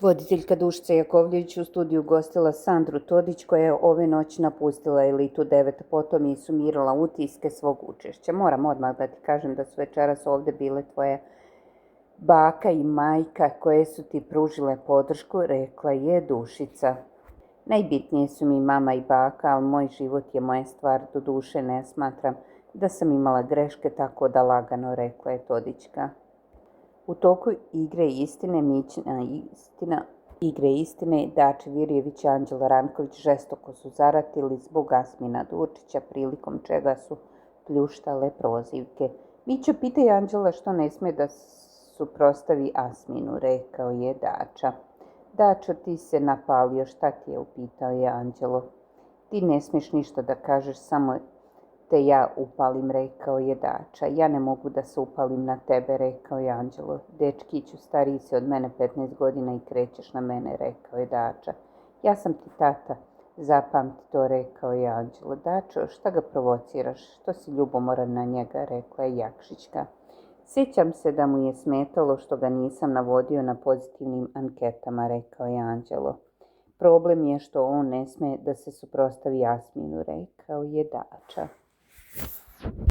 Voditeljka Dušica Jakovljević u studiju gostila Sandru Todić, koja je ove noći napustila Elitu 9, potom i sumirala utiske svog učešća. Moram odmah da ti kažem da su večeras ovdje bile tvoje baka i majka koje su ti pružile podršku, rekla je Dušica. Najbitnije su mi mama i baka, ali moj život je moja stvar, do duše ne smatram da sam imala greške, tako da lagano, rekla je Todićka. U toku igre istine Dače Virjević i Anđela Ranković žestoko su zaratili zbog Asmina Durčića, prilikom čega su pljuštale prozivke. Mićo, pitaj Anđela što ne sme da suprostavi Asminu, rekao je Dača. Dačo, ti se napalio, šta ti je, upitao je Anđelo. Ti ne smiješ ništa da kažeš, samo te ja upalim, rekao je Dača. Ja ne mogu da se upalim na tebe, rekao je Anđelo. Dečkiću, stariji si od mene 15 godina i krećeš na mene, rekao je Dača. Ja sam ti tata, zapamti to, rekao je Anđelo. Dačo, šta ga provociraš, što si ljubomoran na njega, rekla je Jakšićka. Sjećam se da mu je smetalo što ga nisam navodio na pozitivnim anketama, rekao je Anđelo. Problem je što on ne sme da se suprotstavi Asminu, rekao je Dača.